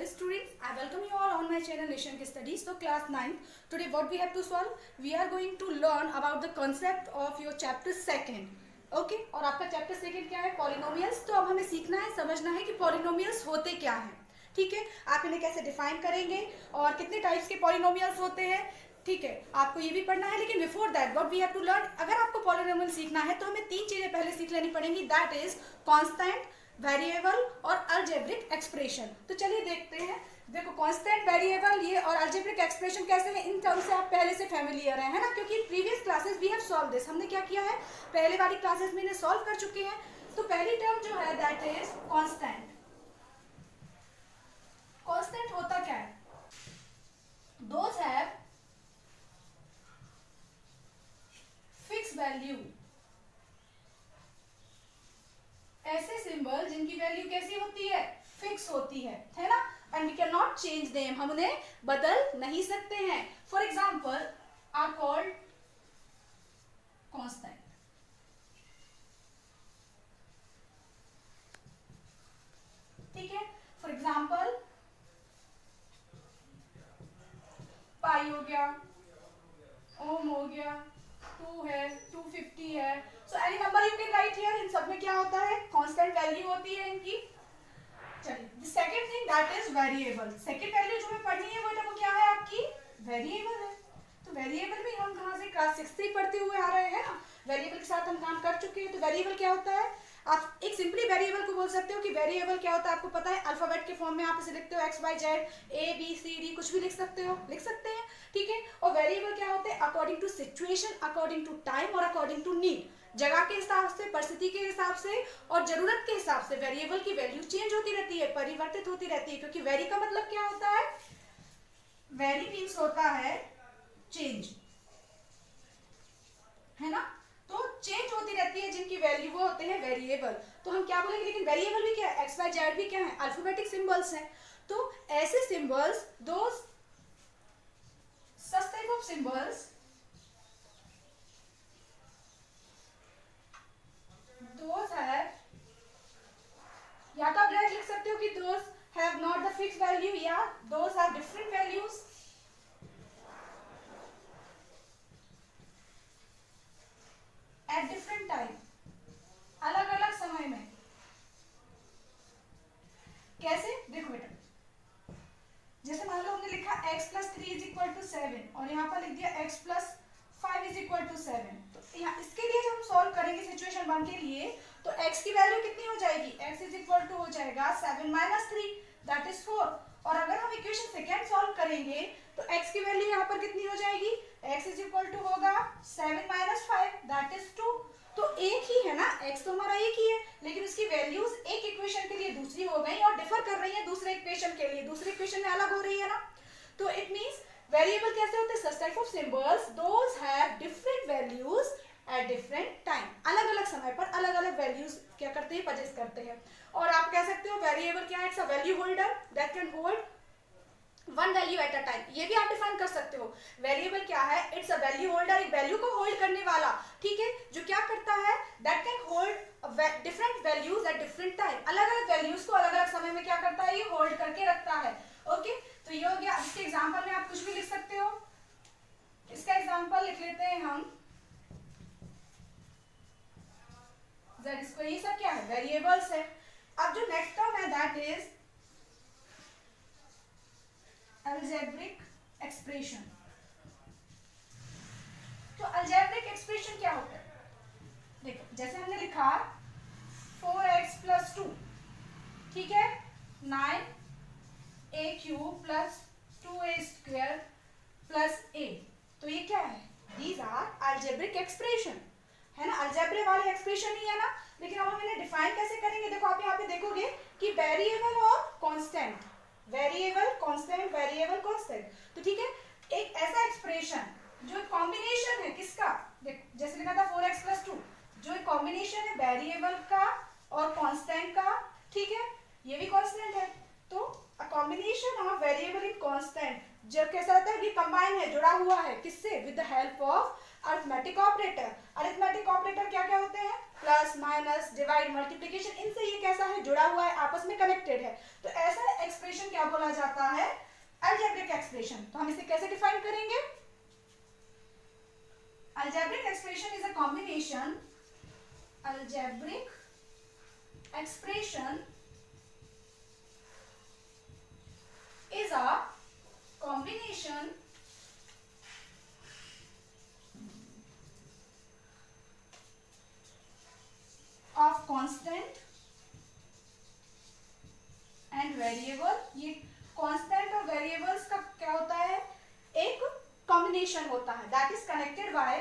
Hello students, I welcome you all on my channel Nishank Studies. So class 9th, today what we have to solve? We are going to learn about the concept of your chapter 2nd. Okay? और आपका chapter 2nd क्या है? Polynomials. तो अब हमें सीखना है, समझना है कि polynomials होते क्या हैं. ठीक है, आप इन्हें कैसे डिफाइन करेंगे और कितने टाइप्स के पॉलिनोमियल्स होते हैं. ठीक है, आपको ये भी पढ़ना है, लेकिन before that what we have to learn, अगर आपको पॉलिनोमियल सीखना है तो हमें तीन चीजें पहले सीख लेनी पड़ेंगी. दैट इज कांस्टेंट, वेरिएबल और अलजेब्रिक एक्सप्रेशन. तो चलिए देखते हैं. देखो कांस्टेंट, वेरिएबल ये और अलजेब्रिक एक्सप्रेशन कैसे है, इन टर्म से आप पहले से फैमिलियर हैं, है ना, क्योंकि previous classes we have solve this. हमने क्या किया है, पहले वाली क्लासेस में इन्हें सॉल्व कर चुके हैं. तो पहली टर्म जो है दैट इज कांस्टेंट. कांस्टेंट होता क्या है? Those have fix value. ऐसे सिंबल जिनकी वैल्यू कैसी होती है, फिक्स होती है ना, and we can not change them, हम उन्हें बदल नहीं सकते हैं. For example are called constant. ठीक है, फॉर एग्जाम्पल पाई हो गया, ओम हो गया, 2 है, 250 है. So any number you can write here. इन सब में क्या होता है, कांस्टेंट वैल्यू होती है इनकी. चलिए, the second thing that is variable. Second value जो हमें पढ़नी है वो क्या है, आपकी वेरिएबल है. तो वेरिएबल भी हम कहाँ से, क्लास 6 से पढ़ते हुए आ रहे हैं ना. वेरिएबल के साथ हम काम कर चुके हैं. तो वेरिएबल क्या होता है, आप एक सिंपली वेरिएबल को बोल सकते हो कि वेरिएबल क्या होता है, आपको पता है, अल्फाबेट के फॉर्म में आप इसे लिखते हो X Y Z, A B C D, कुछ भी लिख सकते हो, लिख सकते हैं. ठीक है, और वेरिएबल क्या होते हैं, according to situation, according to time और अकॉर्डिंग टू नीड. जगह के हिसाब से, परिस्थिति के हिसाब से और जरूरत के हिसाब से वेरिएबल की वैल्यू चेंज होती रहती है, परिवर्तित होती रहती है. क्योंकि वेरी का मतलब क्या होता है, वेरी मीन्स होता है चेंज, है ना. तो चेंज होती रहती है जिनकी वैल्यू, वो होते हैं वेरिएबल. तो हम क्या बोलेंगे, लेकिन वेरिएबल भी क्या है, एक्स वाई जेड भी क्या है, अल्फाबेटिक सिंबल्स हैं. तो ऐसे सिंबल्स, दो such type of symbols, those have, या तो आप डायरेक्ट लिख सकते हो कि those have not the fixed value, या those have different values. at different time, अलग अलग समय में. कैसे, देखो बेटा, जैसे मान लो हमने लिखा x + 3 = 7 और यहाँ पर लिख दिया x + 5 = 7. तो यहाँ इसके लिए जब हम सॉल्व करेंगे सिचुएशन 1 के लिए, तो x की वैल्यू कितनी हो जाएगी, x = हो जाएगा 7 - 3 दैट इज 4. और अगर हम इक्वेशन सेकंड सॉल्व करेंगे तो x की वैल्यू यहाँ पर कितनी हो जाएगी, x = होगा 7 - 5 दैट इज 2. तो एक ही है ना, x तो हमारा एक ही है, लेकिन उसकी वैल्यूज एक इक्वेशन के लिए दूसरी हो गई और डिफर कर रही है दूसरे इक्वेशन के लिए, दूसरे इक्वेशन में अलग हो रही है ना. तो इट मींस वेरिएबल कैसे होते हैं, such type of symbols those have different values at different time. अलग अलग समय पर अलग अलग वैल्यूज क्या करते हैं, पजेस करते हैं. और आप कह सकते हो वेरिएबल क्या है, it's a value holder that can hold one value at a time. ये भी आप डिफाइन कर सकते हो. वेरिएबल क्या है, इट्स अ वैल्यू होल्डर, एक वैल्यू को होल्ड करने वाला. ठीक है, जो क्या करता है, that can hold different values at different time. अलग अलग वैल्यूज को अलग अलग समय में क्या करता है, ये होल्ड करके रखता है. ओके, तो ये हो गया. इसके एग्जांपल में आप कुछ भी लिख सकते हो. इसका एग्जांपल लिख लेते हैं हम z². ये सब क्या है, वेरिएबल्स है. अब जो नेक्स्ट टर्म है दैट इज अलजेब्रिक एक्सप्रेशन. तो अलजेब्रिक एक्सप्रेशन क्या होता है, देखो जैसे हमने लिखा 4x + 2, ठीक है, 9a³ + 2a² + a. तो ये क्या है, दीज आर अलजेब्रिक एक्सप्रेशन, है ना. अलजेब्रे वाले एक्सप्रेशन ही है ना. लेकिन अब हम इन्हें डिफाइन कैसे करेंगे, देखो आप यहाँ पे देखोगे कि वेरिएबल और constant, variable constant, variable constant. तो ठीक है, एक ऐसा एक्सप्रेशन जो कॉम्बिनेशन है किसका, देखो जैसे लिखा था 4x + 2, जो एक कॉम्बिनेशन है वेरिएबल का और कांस्टेंट का. ठीक है, ये भी कांस्टेंट है. तो a combination of variable in constant जब कैसा रहता है, ये कंबाइन है, जुड़ा हुआ है किससे, with the help of arithmetic operator. Arithmetic operator क्या क्या होते हैं? प्लस, माइनस, डिवाइड, मल्टीप्लिकेशन, इनसे ये कैसा है? जुड़ा हुआ है, आपस में कनेक्टेड है। तो ऐसा एक्सप्रेशन क्या बोला जाता है? Algebraic expression. तो हम इसे कैसे डिफाइन करेंगे? Algebraic expression is a combination, algebraic expression is a combination of constant and variable। ये constant और variables का क्या होता है? एक combination होता है, that is connected by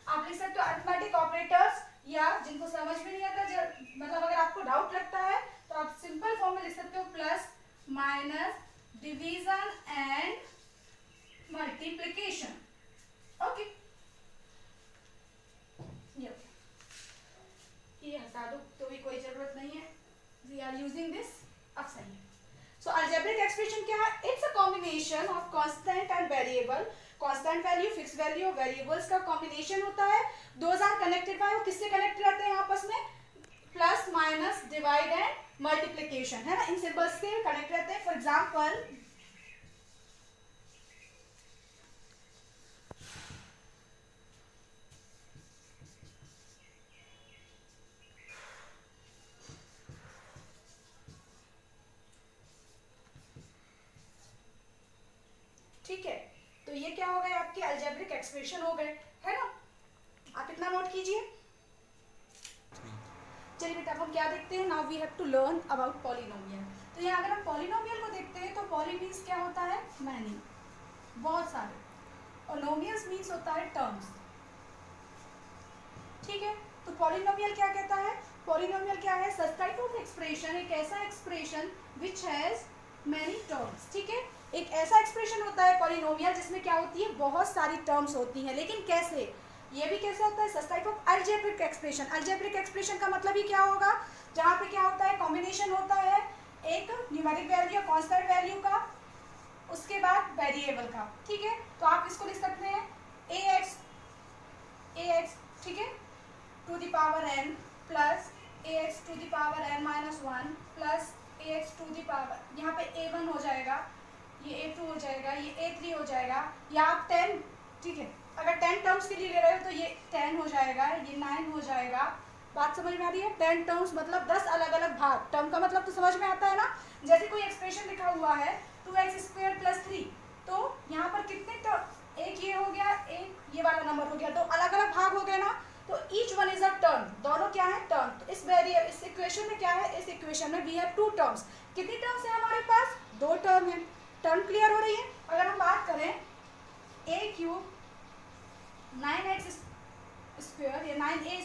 आप लिख सकते हो अरिथमेटिक ऑपरेटर्स, या जिनको समझ में नहीं आता, मतलब अगर आपको डाउट लगता है तो आप सिंपल फॉर्म में लिख सकते हो plus, minus, division and multiplication. Okay, ये हटा दो तो भी कोई जरूरत नहीं है, वी आर यूजिंग दिस। अब सही है। सो अलजेब्रिक एक्सप्रेशन क्या है? It's a combination of constant and variable. Constant value, fix value, variables का कॉम्बिनेशन होता है। दोज आर कनेक्टेड बाय, वो किससे कनेक्ट रहते हैं आपस में? Plus, minus, divide and multiplication, है ना, इन सिंबल्स से कनेक्ट रहते हैं। फॉर एग्जांपल, ठीक है, तो ये क्या हो गए? आपके अलजेब्रिक एक्सप्रेशन हो गए, है ना। आप इतना नोट कीजिए। चलिए बेटा, अब हम क्या देखते हैं? Now we have to learn about polynomial. तो यहाँ अगर हम पॉलिनोमियल को देखते हैं तो पॉली मीन्स क्या होता है? मैनी, बहुत सारे, और नोमियल्स मीन्स होता है टर्म्स। ठीक है, तो पॉलिनोमियल क्या कहता है? पॉलिनोमियल क्या है? सच टाइप ऑफ एक्सप्रेशन, एक ऐसा expression which has many terms. ठीक है, एक ऐसा एक्सप्रेशन होता है पॉलिनोमियल जिसमें क्या होती है? बहुत सारी टर्म्स होती हैं। लेकिन कैसे? ये भी कैसे होता है? Such type of algebraic expression. Algebraic expression का मतलब ही क्या होगा? जहाँ पे क्या होता है? कॉम्बिनेशन होता है एक न्यूमेरिक वैल्यू, कांस्टेंट वैल्यू का, उसके बाद वेरिएबल का। ठीक है, तो आप इसको लिख सकते हैं ax, ठीक है, to the power n plus ax to the power n minus 1 plus ax to the power, यहाँ पे a1 हो जाएगा, ये a2 हो जाएगा, ये a3 हो जाएगा, या आप 10, ठीक है, अगर 10 टर्म्स के लिए ले रहे हो तो ये 10 हो जाएगा, ये 9 हो जाएगा। बात समझ में आ रही है? 10 टर्म्स मतलब 10 अलग अलग भाग। टर्म का मतलब तो समझ में आता है ना। जैसे कोई एक्सप्रेशन लिखा हुआ है 2x² + 3, तो यहाँ पर कितने टर्म? एक ये हो गया, एक ये वाला नंबर हो गया, तो अलग अलग भाग हो गए ना। तो each one is a term, दोनों क्या है? टर्म। तो इस इक्वेशन में क्या है? इस इक्वेशन में वी हैव 2 टर्म्स। कितनी टर्म्स है हमारे पास? 2 टर्म है। टर्म क्लियर हो रही है? अगर हम बात करें a³ 9x² या 9a²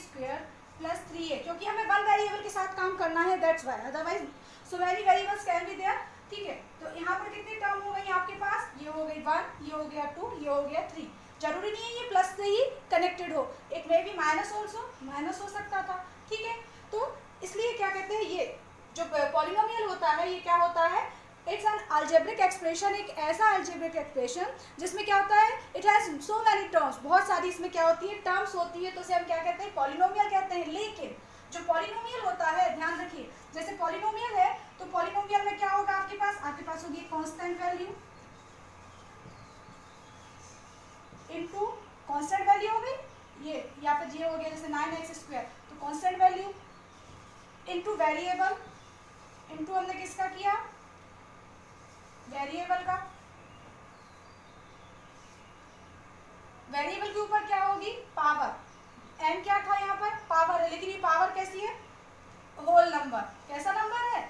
+ 3a, क्योंकि हमें वन वेरिएबल के साथ काम करना है, that's why, otherwise so many variables can be there. ठीक है, तो यहाँ पर कितनी टर्म हो गई आपके पास? ये हो गई 1, ये हो गया 2, ये हो गया 3। जरूरी नहीं है ये प्लस से ही कनेक्टेड हो, एक में भी माइनस ऑल्सो, माइनस हो सकता था। ठीक है, तो इसलिए क्या कहते हैं, ये जो पॉलिनोमियल होता है ये क्या होता है? इट्स एन अलजेब्रिक एक्सप्रेशन, एक ऐसा अलजेब्रिक एक्सप्रेशन जिसमें क्या होता है? It has so many terms, बहुत सारी इसमें क्या होती है? टर्म्स होती है, तो उसे हम क्या कहते हैं? पॉलिनोमियल कहते हैं। लेकिन जो पॉलिनोमियल होता है, ध्यान रखिए, जैसे पॉलिनोमियल है तो पॉलिनोमियल में क्या होगा आपके पास? आपके पास होगी constant value into constant value हो गई ये, या फिर ये हो गया जैसे 9x², तो constant value into variable, into हमने किसका किया? वेरिएबल का। वेरिएबल के ऊपर क्या होगी? पावर। n क्या था यहाँ पर? पावर है, लेकिन ये पावर कैसी है? Whole number. कैसा नंबर है?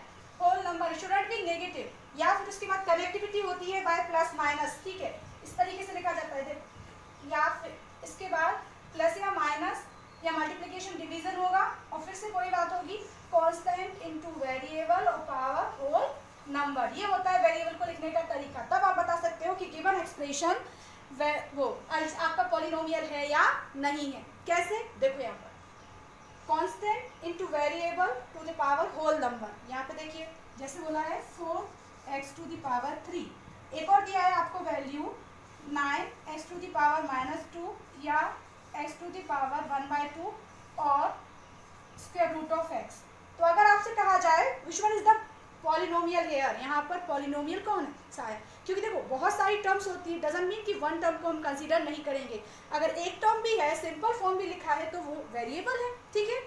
Whole number. Shouldn't be negative, या फिर उसके बाद कनेक्टिविटी होती है बाय प्लस माइनस। ठीक है, इस तरीके से लिखा जाता है, या फिर इसके बाद प्लस या माइनस या मल्टीप्लिकेशन डिवीजन होगा, और फिर से कोई बात होगी कांस्टेंट इनटू वेरिएबल और पावर होल नंबर। ये होता है वेरिएबल को लिखने का तरीका। तब आप बता सकते हो कि गिवन एक्सप्रेशन वो आपका पॉलिनोमियल है या नहीं है। कैसे? देखो यहाँ पर constant into variable to the power whole number. यहाँ पे देखिए जैसे बोला है 4x टू द पावर 3। एक और दिया है आपको value 9x to the power -2 या x टू द पावर 1/2 और स्क्वायर रूट ऑफ x। तो अगर आपसे कहा जाए which one is the polynomial here, यहाँ पर पॉलिनोमियल कौन सा है, क्योंकि देखो बहुत सारी टर्म्स होती है, डजंट मीन कि वन टर्म को हम कंसीडर नहीं करेंगे। अगर एक टर्म भी है, सिंपल फॉर्म भी लिखा है, तो वो वेरिएबल है, ठीक है।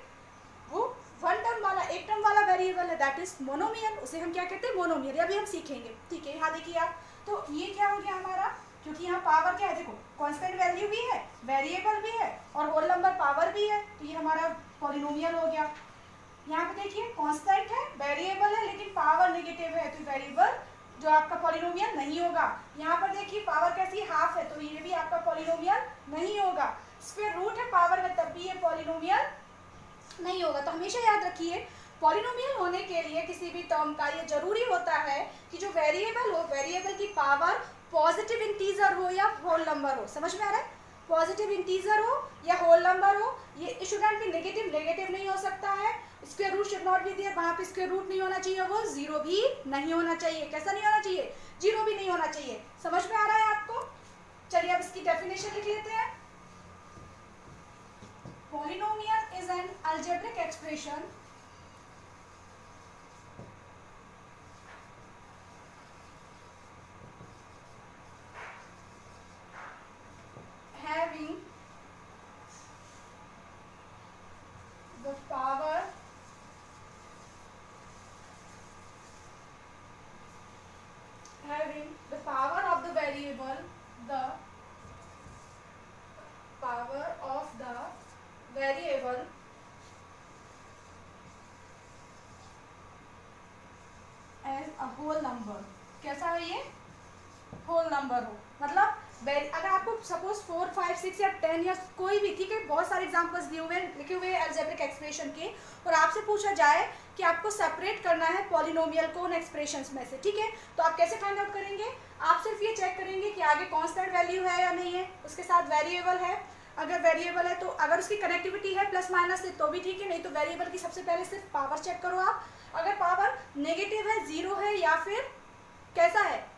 वो वन टर्म वाला, एक टर्म वाला वेरिएबल है, दैट इज मोनोमियल, उसे हम क्या कहते हैं, मोनोमियल। अभी हम सीखेंगे, ठीक है। यहाँ देखिए आप, तो ये क्या हो गया हमारा, क्योंकि यहाँ पावर क्या है, देखो कांस्टेंट वैल्यू भी है, वेरिएबल भी है और होल नंबर पावर भी है, तो ये हमारा पॉलिनोमियल हो गया। यहाँ पे देखिए कांस्टेंट है, वेरिएबल है, लेकिन पावर नेगेटिव है, तो वेरिएबल जो आपका पॉलिनोमियल नहीं होगा। यहाँ पर देखिए पावर कैसी, हाफ है, तो ये भी आपका पॉलिनोमियल नहीं होगा। स्क्वायर रूट है पावर में, तब भी ये पॉलिनोमियल नहीं होगा। तो हमेशा याद रखिए पॉलिनोमियल होने के लिए किसी भी टर्म का ये जरूरी होता है कि जो वेरिएबल हो, वेरिएबल की पावर पॉजिटिव इंटीजर हो या होल नंबर हो। समझ में आ रहा है, पॉजिटिव इंटीजर हो या होल नंबर हो, ये should not be negative, negative नहीं हो सकता है। Square root should not be there, वहां पे स्क्वायर रूट नहीं होना चाहिए, वो जीरो भी नहीं होना चाहिए। कैसा नहीं होना चाहिए, जीरो भी नहीं होना चाहिए। समझ में आ रहा है आपको। चलिए अब इसकी डेफिनेशन लिख लेते हैं। Polynomial is an algebraic expression having the power of the variable, the power of the variable as a whole number। कैसा है ये, होल नंबर हो, मतलब अगर आपको सपोज 4, 5, 6 या 10 या कोई भी, ठीक है, बहुत सारे एग्जांपल्स दिए हुए लिखे हुए हैं अलजेब्रिक एक्सप्रेशन के, और आपसे पूछा जाए कि आपको सेपरेट करना है पॉलिनोमियल को उन एक्सप्रेशंस में से, ठीक है, तो आप कैसे फाइंड आउट करेंगे, आप सिर्फ ये चेक करेंगे कि आगे कांस्टेंट वैल्यू है या नहीं है, उसके साथ वेरिएबल है। अगर वेरिएबल है तो अगर उसकी कनेक्टिविटी है प्लस माइनस से तो भी ठीक है, नहीं तो वेरिएबल की सबसे पहले सिर्फ पावर चेक करो आप। अगर पावर नेगेटिव है, जीरो है या फिर कैसा है,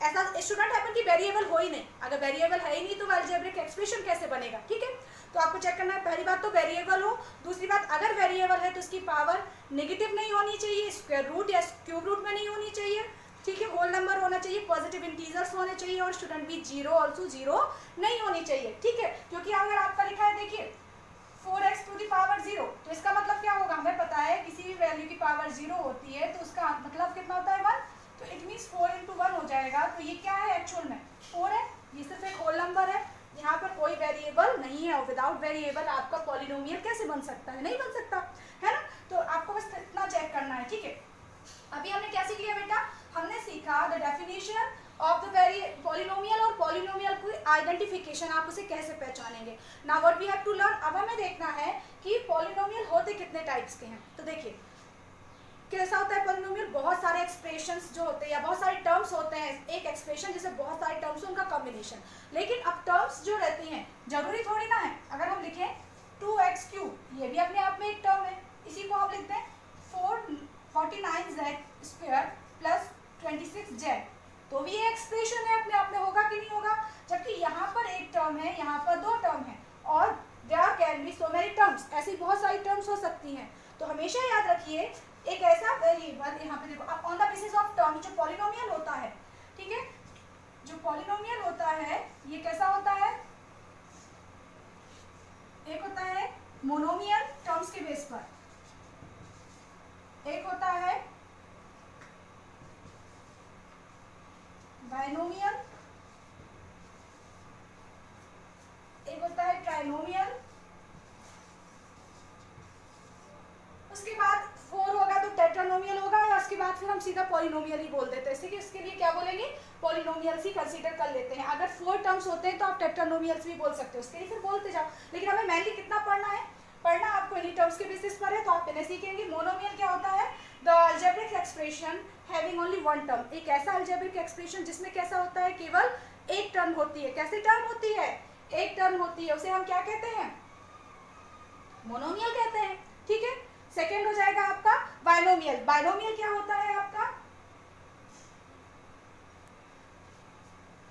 ऐसा स्टूडेंट हैपन कि वेरिएबल हो ही नहीं, अगर वेरिएबल है ही नहीं तो अलजेब्रिक एक्सप्रेशन कैसे बनेगा, ठीक है। तो आपको चेक करना है, पहली बात तो वेरिएबल हो, दूसरी बात अगर वेरिएबल है तो उसकी पावर नेगेटिव नहीं होनी चाहिए, स्क्वायर रूट या क्यूब रूट में नहीं होनी चाहिए, ठीक है, होल नंबर होना चाहिए, पॉजिटिव इंटीजर्स होने चाहिए, और स्टूडेंट भी जीरो ऑल्सो जीरो नहीं होनी चाहिए, ठीक है। क्योंकि अगर आपका लिखा है देखिए 4x टू द पावर 0, तो इसका मतलब क्या होगा, हमें पता है किसी भी वैल्यू की पावर 0 होती है तो उसका मतलब कितना होता है 1, तो इट मीन्स 4 × 1 हो जाएगा। तो ये क्या है, एक्चुअल में 4 है, ये सिर्फ एक होल नंबर है, यहाँ पर कोई वेरिएबल नहीं है, और विदाउट वेरिएबल आपका पॉलिनोमियल कैसे बन सकता है, नहीं बन सकता है ना। तो आपको बस इतना चेक करना है, ठीक है। अभी हमने क्या सीख लिया बेटा, हमने सीखा the definition of the polynomial और पॉलिनोमियल की आइडेंटिफिकेशन, आप उसे कैसे पहचानेंगे। Now what we have to learn, अब हमें देखना है कि पॉलिनोमियल होते कितने टाइप्स के हैं। तो देखिए कैसा होता है पॉलिनोमियल, बहुत सारे एक्सप्रेशंस जो होते हैं या बहुत सारे टर्म्स होते हैं, एक एक्सप्रेशन जैसे बहुत सारे टर्म्स उनका कॉम्बिनेशन। लेकिन अब टर्म्स जो रहती हैं जरूरी थोड़ी ना है, अगर हम लिखें 2x3, ये भी अपने आप में एक टर्म है, इसी को हम लिखते हैं 449z² प्लस 26z, तो भी ये एक्सप्रेशन है, अपने आप में होगा कि नहीं होगा। जबकि यहाँ पर एक टर्म है, यहाँ पर दो टर्म है, और there can be so many terms, ऐसी बहुत सारी टर्म्स हो सकती हैं। तो हमेशा याद रखिए एक ऐसा वेरिएबल, यहाँ पे देखो आप on the basis of term, जो पॉलिनोमियल होता है, ठीक है, जो पॉलिनोमियल होता है ये कैसा होता है, एक होता है मोनोमियल टर्म्स के बेस पर, एक होता है बाइनोमियल, एक होता है ट्राइनोमियल, उसके बाद 4 होगा तो टेट्रानोमियल होगा, और उसके बाद फिर हम सीधा पॉलिनोमियल ही बोल देते हैं। इसलिए कि उसके लिए क्या बोलेंगे, पॉलिनोमियल्स ही कंसीडर कर लेते हैं। अगर 4 टर्म्स होते हैं तो आप टेट्रानोमियल्स भी बोल सकते हो, उसके लिए फिर बोलते जाओ। लेकिन हमें मेनली कितना पढ़ना है, पढ़ना आपको इन्हीं टर्म्स के बेसिस पर है, तो आप इन्हें सीखेंगे। मोनोमियल क्या होता है, the algebraic expression having only one term, एक ऐसा अलजेब्रिक एक्सप्रेशन जिसमें कैसा होता है, केवल एक टर्म होती है। कैसी टर्म होती है, एक टर्म होती है, उसे हम क्या कहते हैं, मोनोमियल कहते हैं, ठीक है। सेकेंड हो जाएगा आपका बाइनोमियल। बाइनोमियल क्या होता है आपका,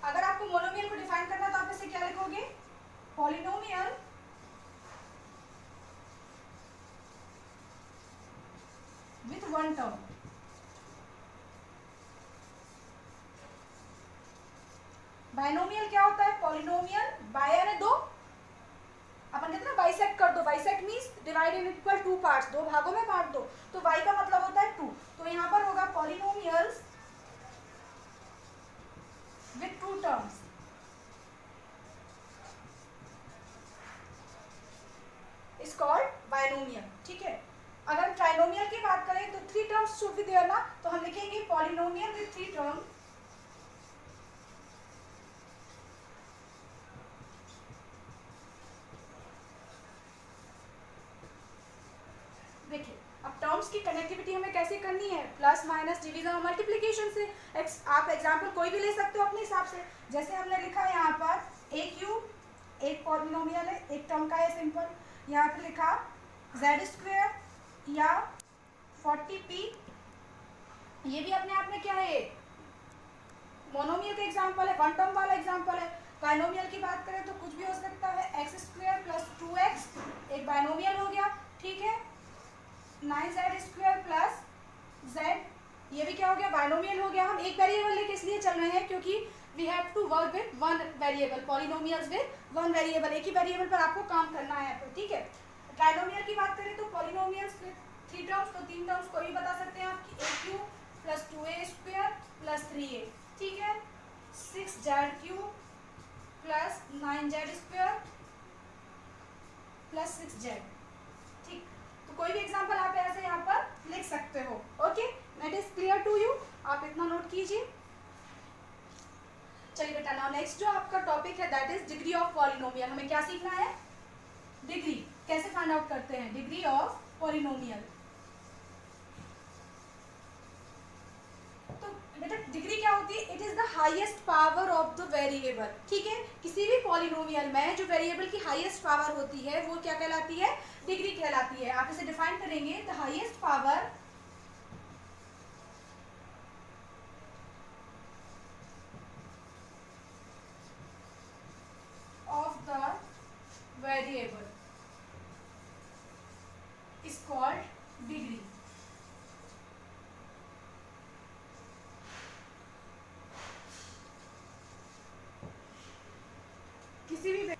अगर आपको मोनोमियल को डिफाइन करना तो आप इसे क्या लिखोगे, polynomial with one term. Binomial क्या होता है, पॉलिनोमियल बाय यानी दो, अपन कहते हैं ना बाइसेक्ट कर दो, bisect means divide in equal two parts, दो भागों में बांट दो, तो बाई का मतलब होता है टू, तो यहाँ पर होगा polynomials with two terms is called binomial, ठीक है। अगर ट्राइनोमियल की बात करें तो three terms should be there ना, तो हम लिखेंगे पॉलिनोमियल विथ थ्री टर्म। देखिए अब टर्म्स की कनेक्टिविटी हमें कैसे करनी है, प्लस माइनस डिवीजन और मल्टीप्लिकेशन से। आप एग्जांपल कोई भी ले सकते हो अपने हिसाब से, जैसे हमने लिखा है यहाँ पर ए क्यूब एक पॉलिनोमियल है, एक टर्म का है सिंपल, यहाँ पे लिखा जेड स्क्वायर या 40p, ये भी अपने आप में क्या है, मोनोमियल का एग्जांपल है, वन टर्म वाला एग्जांपल है। बाइनोमियल की बात करें तो कुछ भी हो सकता है, एक्स स्क्वायर प्लस 2x एक बाइनोमियल हो गया, ठीक है। 9z स्क्वायर प्लस z, ये भी क्या हो गया, बाइनोमियल हो गया। हम एक वेरिएबल लेके इसलिए चल रहे हैं क्योंकि we have to work with one variable, polynomials with one variable, एक ही वेरिएबल पर आपको काम करना है, तो ठीक है। ट्राइनोमियल की बात करें तो पॉलिनोमियल्स विद थ्री टर्म्स, तो तीन टर्म्स को भी बता सकते हैं आपकी, a cube plus 2a square plus 3a, ठीक है। 6z cube plus 9z square plus 6z, ठीक। तो कोई भी एग्जांपल आप ऐसे यहाँ पर लिख सकते हो, okay, that is clear to you, आप इतना नोट कीजिए। चलिए बेटा, नाउ नेक्स्ट जो आपका टॉपिक है that is degree of polynomial. हमें क्या सीखना है, डिग्री कैसे फाइंड आउट करते हैं, डिग्री ऑफ पॉलिनोमियल। तो बेटा डिग्री क्या होती है, it is the highest power of the variable, ठीक है। किसी भी पॉलिनोमियल में जो वेरिएबल की हाईएस्ट पावर होती है वो क्या कहलाती है, डिग्री कहलाती है। आप इसे डिफाइन करेंगे, the highest power of the variable is called degree. किसी भी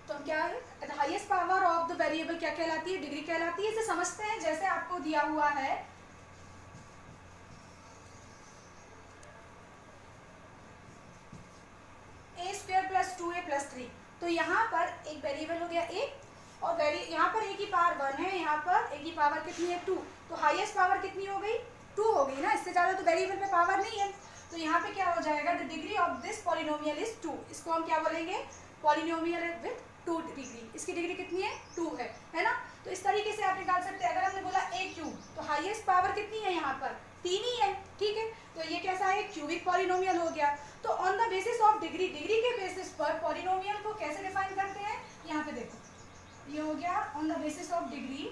तो क्या है, the highest power of the variable क्या कहलाती है, डिग्री कहलाती है। इसे समझते हैं, जैसे आपको दिया हुआ है a square plus 2a plus 3, तो यहाँ पर एक वेरिएबल हो गया a, और यहाँ पर a की पावर 1 है, यहाँ पर a की पावर कितनी है 2, तो हाईएस्ट पावर कितनी हो गई, 2 हो गई ना, इससे ज़्यादा तो वेरिएबल पे पावर नहीं है। तो यहाँ पे क्या हो जाएगा, the degree of this polynomial is 2, इसको हम क्या बोलेंगे, पॉलिनोमियल विथ 2 डिग्री, इसकी डिग्री कितनी है 2 है ना। तो इस तरीके से आप निकाल सकते हैं। अगर हमने बोला a क्यूब, तो हाईएस्ट पावर कितनी है यहाँ पर 3 ही है, ठीक है। तो ये कैसा है, क्यूबिक पॉलिनोमियल हो गया। तो on the basis of degree, degree के बेसिस पर पॉलिनोमियल को कैसे डिफाइन करते हैं, यहाँ पे देखो, ये हो गया on the basis of degree,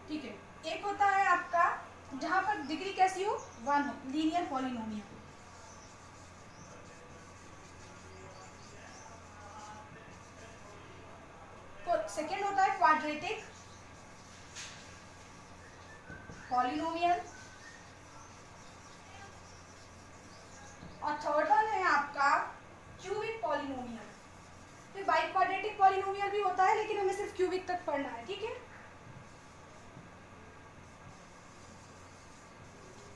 ठीक है। एक होता है आपका जहां पर डिग्री कैसी हो, 1 हो, लीनियर पॉलिनोमियल। सेकेंड होता है क्वाड्रेटिक पॉलिनोमियल, और थर्ड वन है आपका क्यूबिक पॉलिनोमियल। फिर बाई क्वाड्रेटिक पॉलिनोमियल भी होता है, लेकिन हमें सिर्फ क्यूबिक तक पढ़ना है, ठीक है।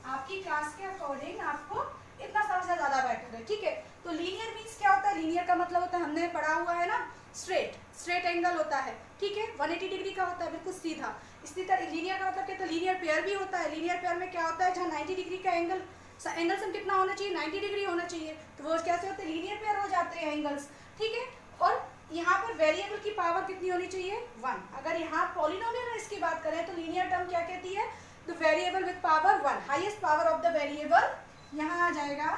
आपकी क्लास के अकॉर्डिंग आपको इतना समझना ज्यादा बेटर है, ठीक है। तो लीनियर मीन्स क्या होता है, लीनियर का मतलब होता है, हमने पढ़ा हुआ है ना, स्ट्रेट एंगल होता है, ठीक है, 180 डिग्री का होता है, बिल्कुल सीधा। इसी तरह लीनियर का मतलब क्या, तो लीनियर पेयर भी होता है। लीनियर पेयर में क्या होता है, जहाँ 90 डिग्री का एंगल से कितना होना चाहिए, 90 डिग्री होना चाहिए, तो वो कैसे होते हैं, लीनियर पेयर हो जाते हैं एंगल्स, ठीक है। और यहाँ पर वेरिएबल की पावर कितनी होनी चाहिए, 1। अगर यहाँ पॉलिनोमियल में इसकी बात करें तो लीनियर टर्म क्या कहती है, the variable with power 1, highest power of the variable, यहाँ आ जाएगा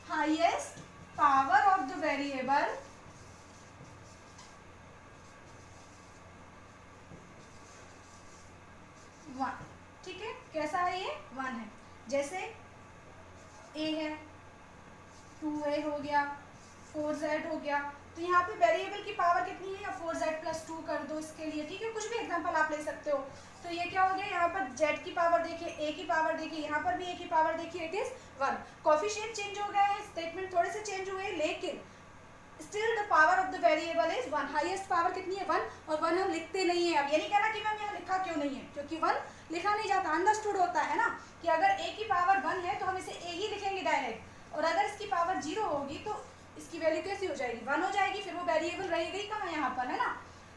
highest power of the variable 1, ठीक है। कैसा है ये? 1 है। जैसे a है, 2a हो गया, 4z हो गया, तो यहाँ पे वेरिएबल की पावर कितनी है? 4z प्लस 2 कर दो इसके लिए, ठीक है। कुछ भी एग्जांपल आप ले सकते हो। तो ये क्या हो गया? यहाँ पर z की पावर देखिए, a की पावर देखिए, यहाँ पर भी a की पावर देखिए, इट इज 1। कोफिशिएंट चेंज हो गए हैं, स्टेटमेंट थोड़े से चेंज हुए, लेकिन still the power of the variable is 1। Highest power कितनी है? 1, और 1 हम लिखते नहीं है। अब ये नहीं कहना कि मैम यहाँ लिखा क्यों नहीं है, क्योंकि 1 लिखा नहीं जाता, अंडरस्टूड होता है ना, कि अगर a की पावर 1 है तो हम इसे a ही लिखेंगे डायरेक्ट, और अगर इसकी पावर 0 होगी तो इसकी वैल्यू कैसी हो जाएगी? 1 हो जाएगी, फिर वो वेरिएबल रहेगी कहाँ? यहाँ पर, है ना।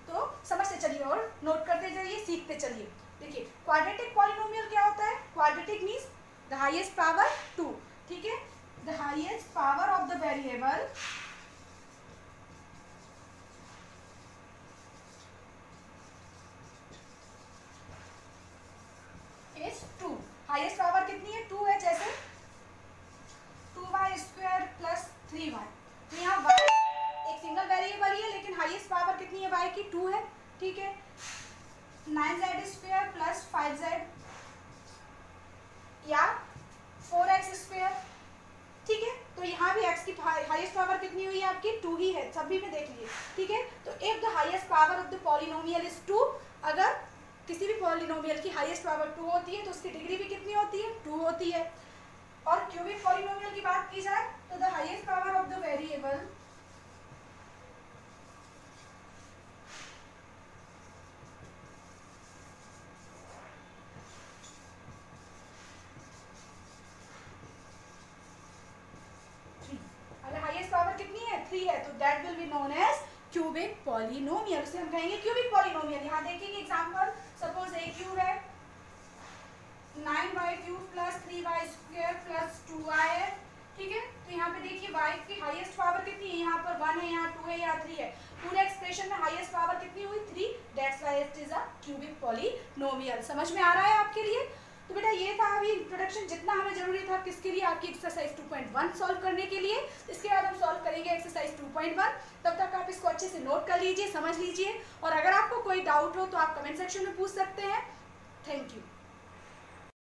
तो समझते चलिए और नोट करते जाइए, सीखते चलिए। देखिए क्वाड्रेटिक पॉलिनोमियल क्या होता है? Quadratic means the highest power 2, ठीक है। The highest power of the variable is 2। Highest power कितनी है? 2 है। जैसे 2y स्क्वायर प्लस 3y, तो यहाँ y एक सिंगल वेरिएबल ही है, लेकिन हाईएस्ट पावर कितनी है y की? 2 है, ठीक है। 9z स्क्वायर प्लस 5z या 4x स्क्वायर, ठीक है। तो यहाँ भी x की हाईएस्ट पावर कितनी हुई है आपकी? 2 ही है, सभी में देख लीजिए, ठीक है। तो if the highest power of the polynomial is 2, अगर किसी भी पॉलिनोमियल की हाईएस्ट पावर 2 होती है तो उसकी डिग्री भी कितनी होती है? 2 होती है। और क्यूबिक पॉलिनोमियल की बात की जाए तो the highest power of the variable अगर हाईएस्ट पावर कितनी है? 3 है, तो that will be known as cubic polynomial. उसे हम कहेंगे क्यूबिक पॉलिनोमियल। यहाँ देखेंगे एग्जांपल, सपोज a क्यूब है, 9y cube plus 3y square plus 2y है, ठीक है। तो यहाँ पे देखिए y की हाईएस्ट पावर कितनी है? यहाँ पर 1 है, यहाँ 2 है, यहाँ 3 है। पूरे एक्सप्रेशन में हाईएस्ट पावर कितनी हुई? 3। That's why it is a cubic polynomial. समझ में आ रहा है आपके लिए? तो बेटा ये था अभी इंट्रोडक्शन, जितना हमें जरूरी था किसके लिए? आपकी एक्सरसाइज 2.1 सॉल्व करने के लिए। इसके बाद हम सॉल्व करेंगे एक्सरसाइज 2.1। तब तक आप इसको अच्छे से नोट कर लीजिए, समझ लीजिए, और अगर आपको कोई डाउट हो तो आप कमेंट सेक्शन में पूछ सकते हैं। Thank you.